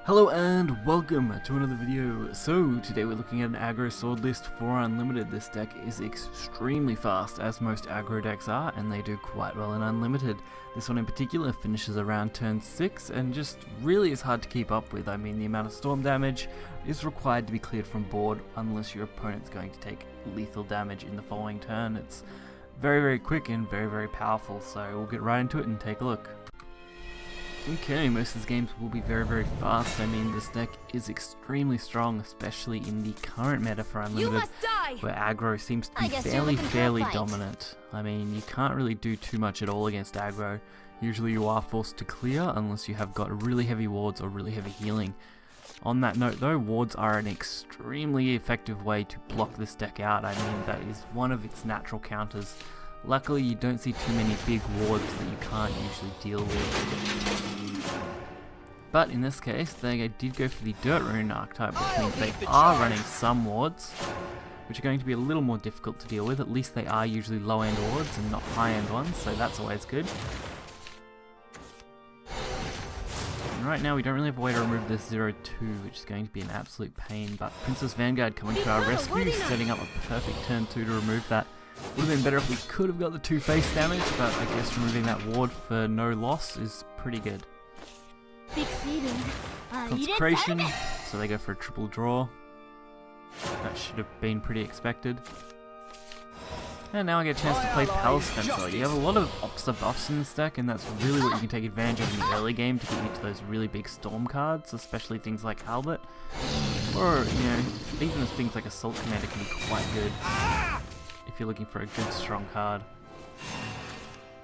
Hello and welcome to another video. So today we're looking at an aggro sword list for unlimited. This deck is extremely fast, as most aggro decks are, and they do quite well in unlimited. This one in particular finishes around turn 6 and just really is hard to keep up with. I mean, the amount of storm damage is required to be cleared from board unless your opponent's going to take lethal damage in the following turn. It's very quick and very powerful, so we'll get right into it and take a look. Okay, most of the games will be very fast. I mean, this deck is extremely strong, especially in the current meta for unlimited, where aggro seems to be fairly dominant. I mean, you can't really do too much at all against aggro. Usually you are forced to clear unless you have got really heavy wards or really heavy healing. On that note though, wards are an extremely effective way to block this deck out. I mean, that is one of its natural counters. Luckily, you don't see too many big wards that you can't usually deal with. But in this case, they did go for the Dirt Rune archetype, which means they are running some wards, which are going to be a little more difficult to deal with. At least they are usually low-end wards and not high-end ones, so that's always good. And right now, we don't really have a way to remove this 0-2, which is going to be an absolute pain, but Princess Vanguard coming to our rescue, setting up a perfect turn 2 to remove that. Would have been better if we could have got the 2 face damage, but I guess removing that ward for no loss is pretty good. Consecration, so they go for a triple draw. That should have been pretty expected. And now I get a chance to play Palace Fencer. You have a lot of Oxa buffs in this deck, and that's really what you can take advantage of in the early game to get you to those really big storm cards, especially things like Albert. Or, you know, even things like Assault Commander can be quite good if you're looking for a good strong card.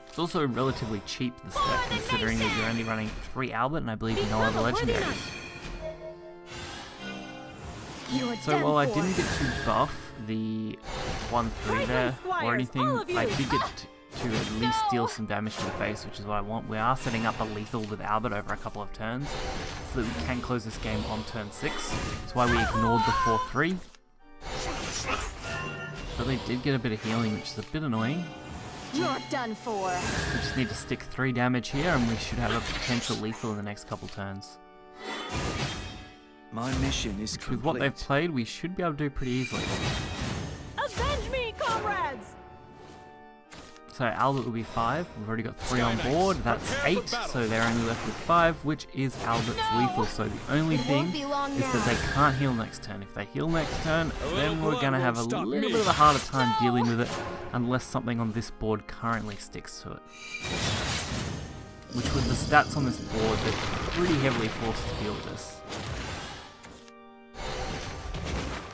It's also relatively cheap, this deck, considering that you're only running 3 Albert and I believe no other legendaries. So while I didn't get to buff the 1-3 there or anything, I did get to at least deal some damage to the face, which is what I want. We are setting up a lethal with Albert over a couple of turns so that we can close this game on turn 6. That's why we ignored the 4-3. But they did get a bit of healing, which is a bit annoying. You're done for. We just need to stick 3 damage here and we should have a potential lethal in the next couple turns. My mission is complete. With what they've played, we should be able to do pretty easily. Avenge me, comrades! So Albert will be 5, we've already got 3 on board, that's 8, so they're only left with 5, which is Albert's lethal. So the only thing is that they can't heal next turn. If they heal next turn, then we're going to have a little bit of a harder time dealing with it, unless something on this board currently sticks to it. Which with the stats on this board, they're pretty heavily forced to deal with this.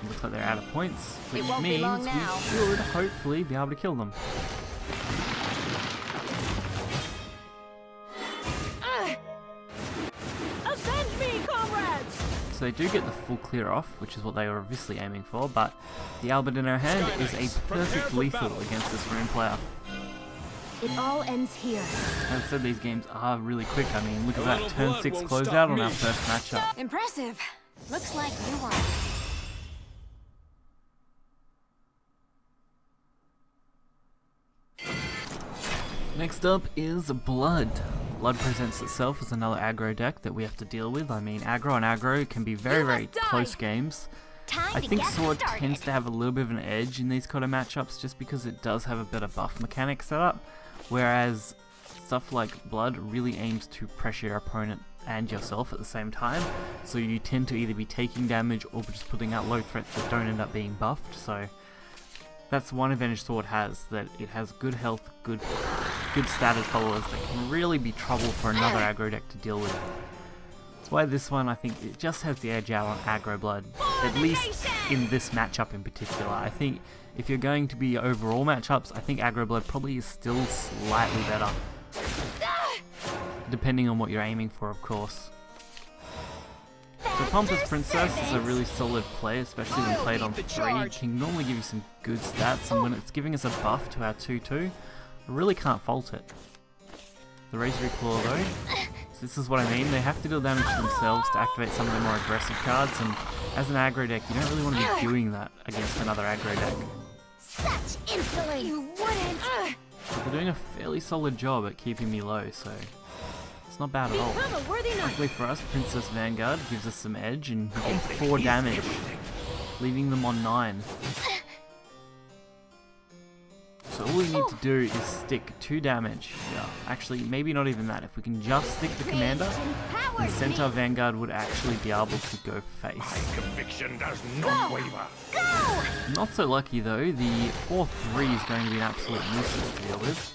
It looks like they're out of points, which means we should hopefully be able to kill them. Avenge me, comrades! So they do get the full clear off, which is what they were obviously aiming for, but the Albert in our hand is a perfect lethal against this rune player. It all ends here. As I said, these games are really quick. I mean, look at that turn 6 closeout on our first matchup. Impressive. Looks like Yuwan. Next up is Blood. Blood presents itself as another aggro deck that we have to deal with. I mean, aggro on aggro can be very close games. I think Sword tends to have a little bit of an edge in these kind of matchups just because it does have a better buff mechanic set up, whereas stuff like Blood really aims to pressure your opponent and yourself at the same time, so you tend to either be taking damage or just putting out low threats that don't end up being buffed. So that's one advantage Sword has, that it has good health, good statted followers that can really be trouble for another aggro deck to deal with. That's why this one, I think, it just has the edge out on Aggro Blood, at least in this matchup in particular. I think if you're going to be overall matchups, I think Aggro Blood probably is still slightly better, depending on what you're aiming for, of course. So Pompous Princess is a really solid play, especially when played on 3. It can normally give you some good stats, and when it's giving us a buff to our 2-2, I really can't fault it. The Razor Claw though, so this is what I mean, they have to deal damage to themselves to activate some of the more aggressive cards, and as an aggro deck, you don't really want to be doing that against another aggro deck. Such insolence! You wouldn't! But they're doing a fairly solid job at keeping me low, so It's not bad at all. Become a worthy knight. Luckily for us, Princess Vanguard gives us some edge and we get 4 damage, leaving them on 9. So all we need to do is stick 2 damage. Yeah, actually, maybe not even that. If we can just stick the commander, the center Vanguard would actually be able to go face. My conviction does not waver. Go! Not so lucky though, the 4-3 is going to be an absolute nuisance to deal with.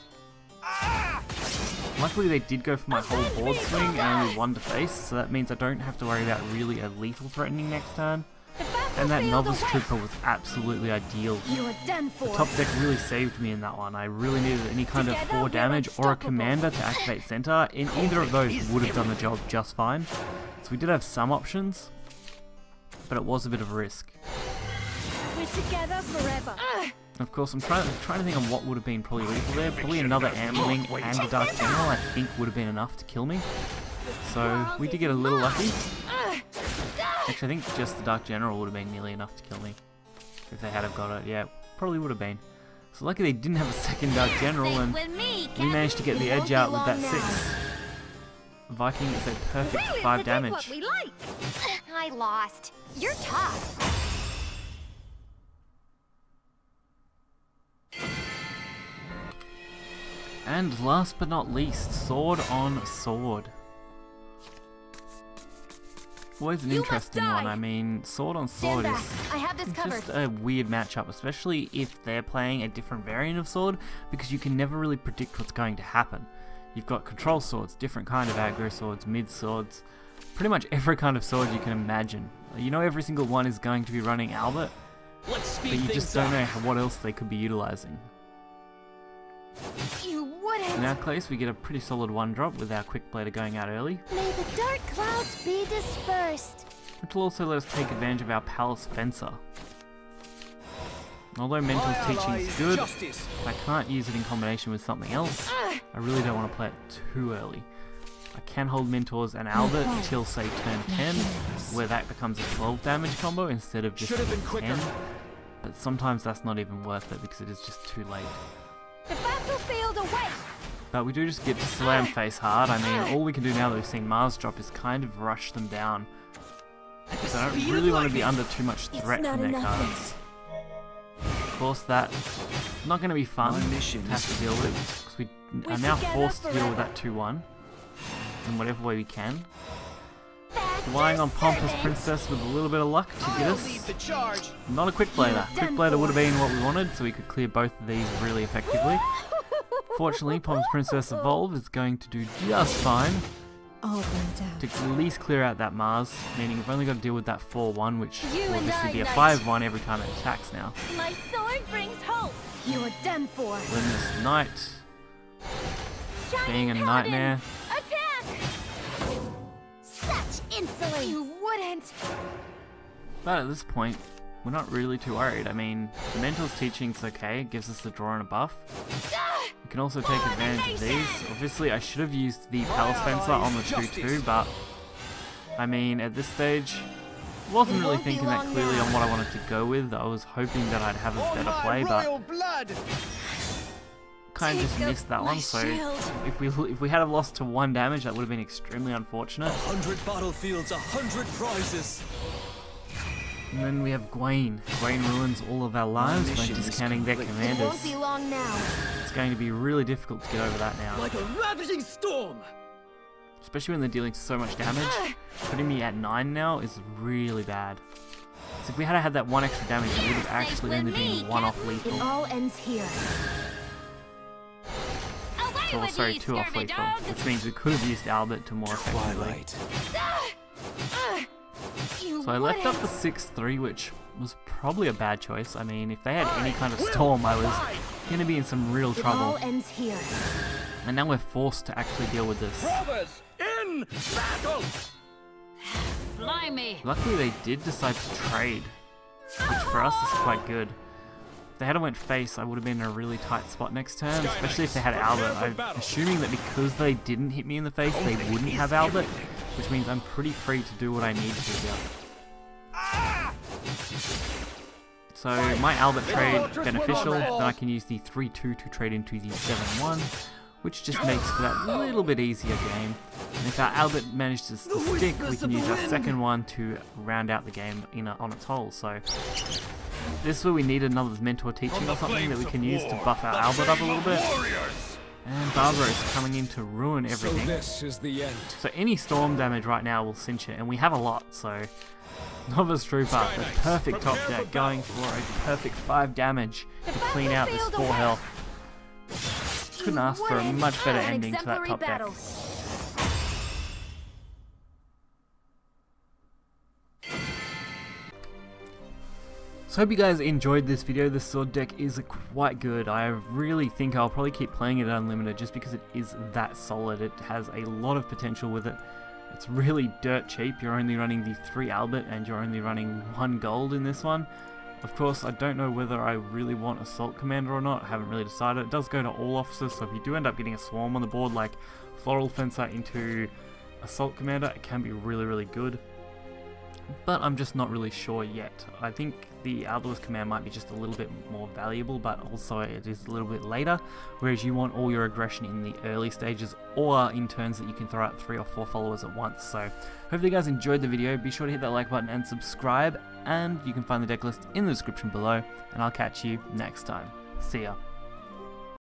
Luckily they did go for my whole board swing and only 1 to face, so that means I don't have to worry about really a lethal threatening next turn. And that Novice Trooper was absolutely ideal. You are done for. The top deck really saved me in that one. I really needed any kind of 4 damage or a commander to activate center, and either of those would have done the job just fine. So we did have some options, but it was a bit of a risk. We're together forever. Of course, I'm trying to think on what would have been probably lethal there. Probably another Ambling and a Dark General I think would have been enough to kill me. So we did get a little lucky. Actually, I think just the Dark General would have been nearly enough to kill me. If they had have got it, yeah, probably would have been. So lucky they didn't have a second Dark General and we managed to get the edge out with that 6. Viking is a perfect 5 damage. I lost. You're tough. And last but not least, Sword on Sword. Always an interesting one. I mean, Sword on Sword is just a weird matchup, especially if they're playing a different variant of Sword, because you can never really predict what's going to happen. You've got control swords, different kind of aggro swords, mid swords, pretty much every kind of sword you can imagine. You know every single one is going to be running Albert, but you just don't know what else they could be utilizing. In our case, we get a pretty solid 1-drop with our Quick Blader going out early. May the dark clouds be dispersed. Which will also let us take advantage of our Palace Fencer. Although Mental's teaching is good, if I can't use it in combination with something else, I really don't want to play it too early. I can hold Mentors and Albert till say turn 10, where that becomes a 12 damage combo instead of just 10. But sometimes that's not even worth it because it is just too late. The battlefield awaits. But we do just get to slam face hard. I mean, all we can do now that we've seen Mars drop is kind of rush them down. Because I don't really want to be under too much threat from their cards. Of course, that's not going to be fun to have to deal with, because we are now forced to deal with that 2-1 in whatever way we can. Relying on Pompous Princess with a little bit of luck to get us. Not a Quick Blader. Quick Blader would have been what we wanted, so we could clear both of these really effectively. Fortunately, Pompous Princess Evolve is going to do just fine to at least clear out that Mars, meaning we've only got to deal with that 4-1, which will obviously be a 5-1 every time it attacks now. My sword brings hope. You are done for. Luminous Knight, being a nightmare. Attack! Such insolence! You wouldn't! But at this point, we're not really too worried. I mean, the Mental's teaching's okay, it gives us the draw and a buff. We can also take advantage of these. Obviously, I should have used the Palace Fencer on the 2-2, but I mean, at this stage, I wasn't really thinking that clearly on what I wanted to go with. I was hoping that I'd have a better play, but kind of just missed that one. So if we had lost to 1 damage, that would have been extremely unfortunate. 100 battlefields, 100 prizes. And then we have Gwaine. Gwaine ruins all of our lives by discounting their commanders. It won't be long now. It's going to be really difficult to get over that now. Like a ravaging storm. Especially when they're dealing so much damage. Putting me at 9 now is really bad. So if we had had that 1 extra damage, it would have actually only been 1 off lethal. It all ends here. Or sorry, 2 off lethal, which means we could have used Albert to more effectively. So I left up the 6-3, which was probably a bad choice. I mean, if they had any kind of storm, I was going to be in some real trouble. It all ends here. And now we're forced to actually deal with this. Brothers, in battle! Blimey. Luckily they did decide to trade, which for us is quite good. If they had went face, I would have been in a really tight spot next turn, especially if they had Albert. I'm assuming that because they didn't hit me in the face, they wouldn't have Albert, which means I'm pretty free to do what I need to do here. So my Albert trade beneficial, then I can use the 3-2 to trade into the 7-1, which just makes for that little bit easier game. And if our Albert manages to stick, we can use our second one to round out the game on its whole. So this is where we need another mentor teaching or something that we can use to buff our Albert up a little bit. And Barbara is coming in to ruin everything. So this is the end. So any storm damage right now will cinch it, and we have a lot, so Novice Trooper, the perfect top deck, going for a perfect 5 damage to clean out this 4 health. Couldn't ask for a much better ending to that top deck. So I hope you guys enjoyed this video. This sword deck is quite good. I really think I'll probably keep playing it unlimited just because it is that solid. It has a lot of potential with it. It's really dirt cheap. You're only running the 3 Albert and you're only running 1 gold in this one. Of course, I don't know whether I really want Assault Commander or not. I haven't really decided. It does go to all officers, so if you do end up getting a swarm on the board like Floral Fencer into Assault Commander, it can be really, really good. But I'm just not really sure yet. I think the Outlaws command might be just a little bit more valuable, but also it is a little bit later, whereas you want all your aggression in the early stages or in turns that you can throw out 3 or 4 followers at once. So hopefully you guys enjoyed the video. Be sure to hit that like button and subscribe, and you can find the deck list in the description below, and I'll catch you next time. See ya.